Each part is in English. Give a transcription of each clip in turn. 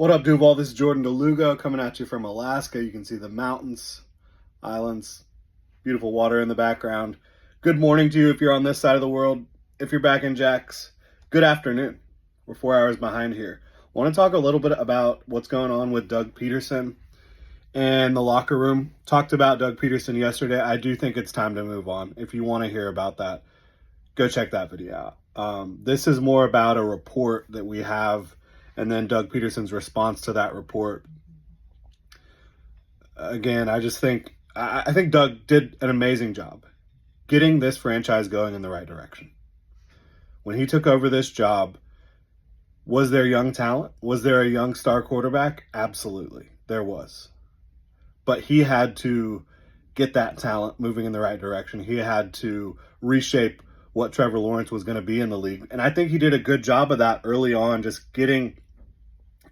What up, Duval? This is Jordan DeLugo coming at you from Alaska. You can see the mountains, islands, beautiful water in the background. Good morning to you if you're on this side of the world. If you're back in Jax, good afternoon. We're 4 hours behind here. I want to talk a little bit about what's going on with Doug Pederson and the locker room. Talked about Doug Pederson yesterday. I do think it's time to move on. If you want to hear about that, go check that video out. This is more about a report that we have and then Doug Pederson's response to that report. Again, I think Doug did an amazing job getting this franchise going in the right direction. When he took over this job, was there young talent? Was there a young star quarterback? Absolutely, there was. But he had to get that talent moving in the right direction. He had to reshape what Trevor Lawrence was going to be in the league. And I think he did a good job of that early on, just getting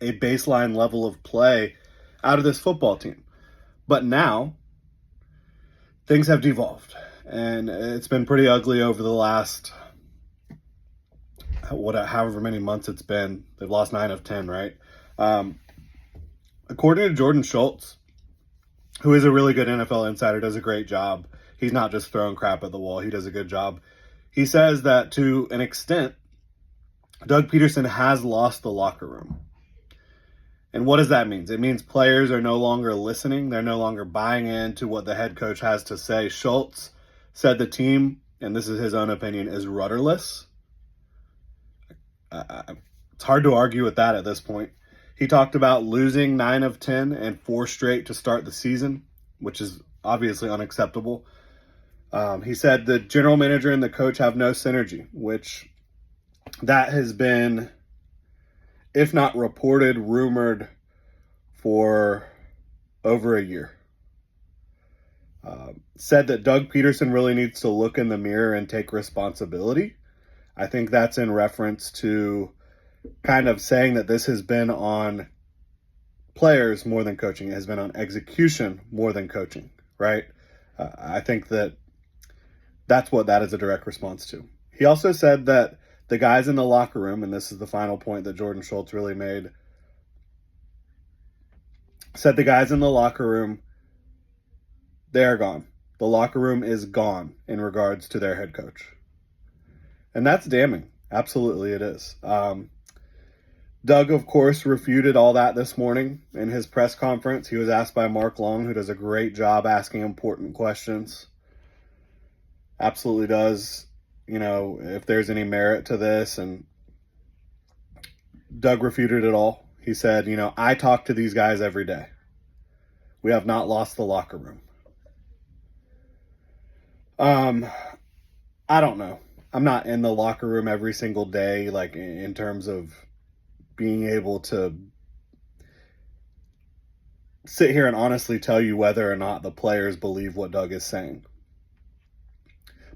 a baseline level of play out of this football team. But now, things have devolved. And it's been pretty ugly over the last, however many months it's been. They've lost 9 of 10, right? According to Jordan Schultz, who is a really good NFL insider, does a great job. He's not just throwing crap at the wall. He does a good job. He says that to an extent, Doug Pederson has lost the locker room. And what does that mean? It means players are no longer listening. They're no longer buying into what the head coach has to say. Schultz said the team, and this is his own opinion, is rudderless. It's hard to argue with that at this point. He talked about losing 9 of 10 and 4 straight to start the season, which is obviously unacceptable. He said the general manager and the coach have no synergy, which that has been, if not reported, rumored for over a year. Said that Doug Pederson really needs to look in the mirror and take responsibility. I think that's in reference to kind of saying that this has been on players more than coaching. It has been on execution more than coaching, right? I think that's what that is a direct response to. He also said that the guys in the locker room, and this is the final point that Jordan Schultz really made, said the guys in the locker room, they are gone. The locker room is gone in regards to their head coach. And that's damning. Absolutely it is. Doug, of course, refuted all that this morning in his press conference. He was asked by Mark Long, who does a great job asking important questions. Absolutely does. You know, if there's any merit to this, and Doug refuted it all. He said, I talk to these guys every day. We have not lost the locker room. I don't know. I'm not in the locker room every single day, like in terms of being able to sit here and honestly tell you whether or not the players believe what Doug is saying.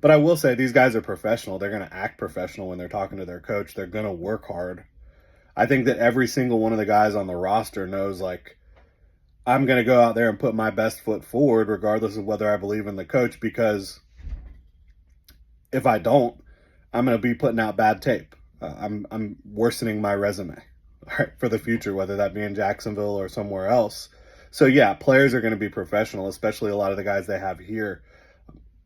But I will say these guys are professional. They're going to act professional when they're talking to their coach. They're going to work hard. I think that every single one of the guys on the roster knows, like, I'm going to go out there and put my best foot forward regardless of whether I believe in the coach, because if I don't, I'm going to be putting out bad tape. I'm worsening my resume, all right, for the future, whether that be in Jacksonville or somewhere else. So, yeah, players are going to be professional, especially a lot of the guys they have here.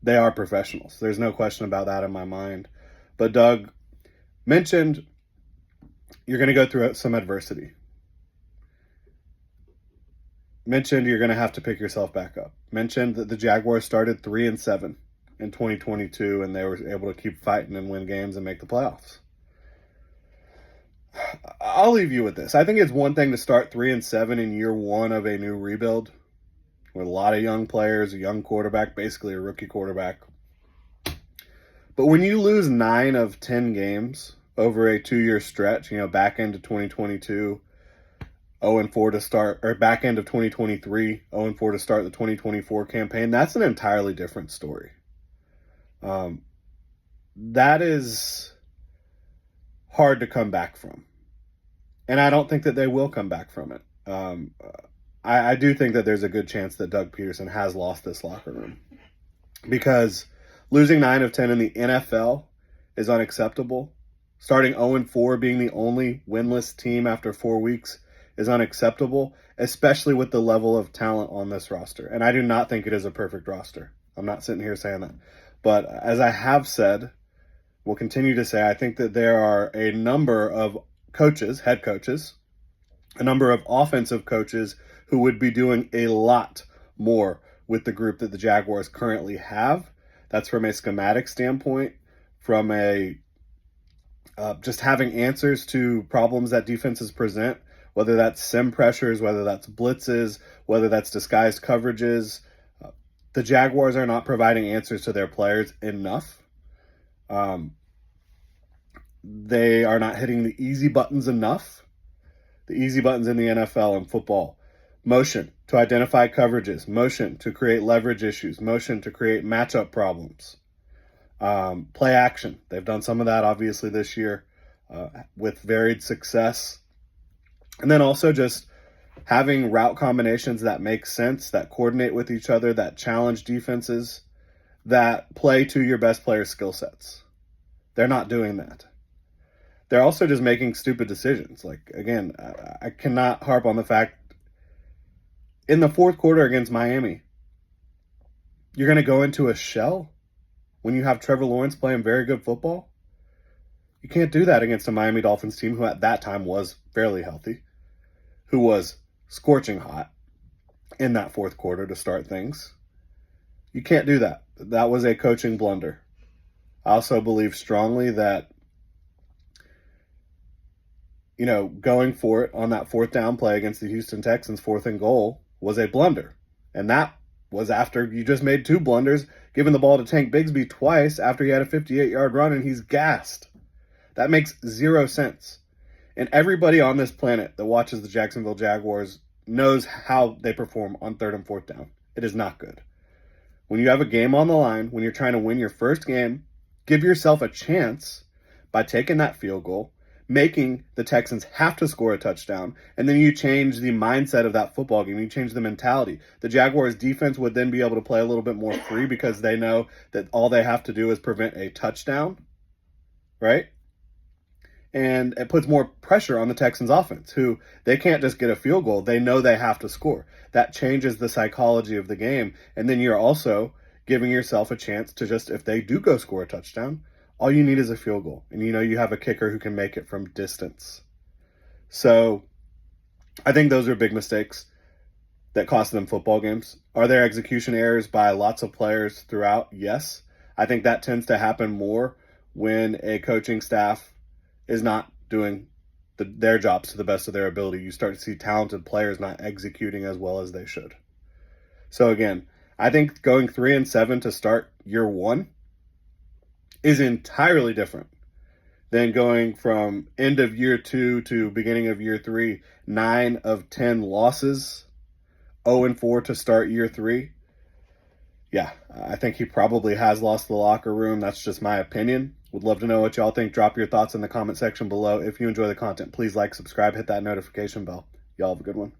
They are professionals. There's no question about that in my mind. But Doug mentioned you're going to go through some adversity. Mentioned you're going to have to pick yourself back up. Mentioned that the Jaguars started 3-7 in 2022, and they were able to keep fighting and win games and make the playoffs. I'll leave you with this. I think it's one thing to start 3-7 in year one of a new rebuild, with a lot of young players, a young quarterback, basically a rookie quarterback. But when you lose 9 of 10 games over a 2-year stretch, back into 2022, 0-4 to start, or back end of 2023, 0-4 to start the 2024 campaign, that's an entirely different story. That is hard to come back from. And I don't think that they will come back from it. I do think that there's a good chance that Doug Pederson has lost this locker room, because losing 9 of 10 in the NFL is unacceptable. Starting 0-4, being the only winless team after 4 weeks, is unacceptable, especially with the level of talent on this roster. And I do not think it is a perfect roster. I'm not sitting here saying that. But as I have said, will continue to say, I think that there are a number of coaches, head coaches, a number of offensive coaches who would be doing a lot more with the group that the Jaguars currently have. That's from a schematic standpoint, from a just having answers to problems that defenses present, whether that's sim pressures, whether that's blitzes, whether that's disguised coverages. The Jaguars are not providing answers to their players enough. They are not hitting the easy buttons enough. The easy buttons in the NFL and football. Motion to identify coverages. Motion to create leverage issues. Motion to create matchup problems. Play action. They've done some of that, obviously, this year with varied success. And then also just having route combinations that make sense, that coordinate with each other, that challenge defenses, that play to your best players' skill sets. They're not doing that. They're also just making stupid decisions. Like, again, I cannot harp on the fact in the fourth quarter against Miami, you're going to go into a shell when you have Trevor Lawrence playing very good football. You can't do that against a Miami Dolphins team who at that time was fairly healthy, who was scorching hot in that fourth quarter to start things. You can't do that. That was a coaching blunder. I also believe strongly that, going for it on that fourth down play against the Houston Texans, 4th and goal, was a blunder. And that was after you just made 2 blunders, giving the ball to Tank Bigsby twice after he had a 58-yard run and he's gassed. That makes 0 sense. And everybody on this planet that watches the Jacksonville Jaguars knows how they perform on 3rd and 4th down. It is not good. When you have a game on the line, when you're trying to win your first game, give yourself a chance by taking that field goal, making the Texans have to score a touchdown, and then you change the mindset of that football game. You change the mentality. The Jaguars defense would then be able to play a little bit more free because they know that all they have to do is prevent a touchdown, right? And it puts more pressure on the Texans offense, who they can't just get a field goal. They know they have to score. That changes the psychology of the game. And then you're also giving yourself a chance to just, if they do go score a touchdown, all you need is a field goal. And you have a kicker who can make it from distance. So I think those are big mistakes that cost them football games. Are there execution errors by lots of players throughout? Yes. I think that tends to happen more when a coaching staff is not doing their jobs to the best of their ability. You start to see talented players not executing as well as they should. So again, I think going 3-7 to start year 1 is entirely different than going from end of year 2 to beginning of year 3, 9 of 10 losses, 0-4 to start year 3. Yeah, I think he probably has lost the locker room. That's just my opinion. Would love to know what y'all think. Drop your thoughts in the comment section below. If you enjoy the content, please like, subscribe, hit that notification bell. Y'all have a good one.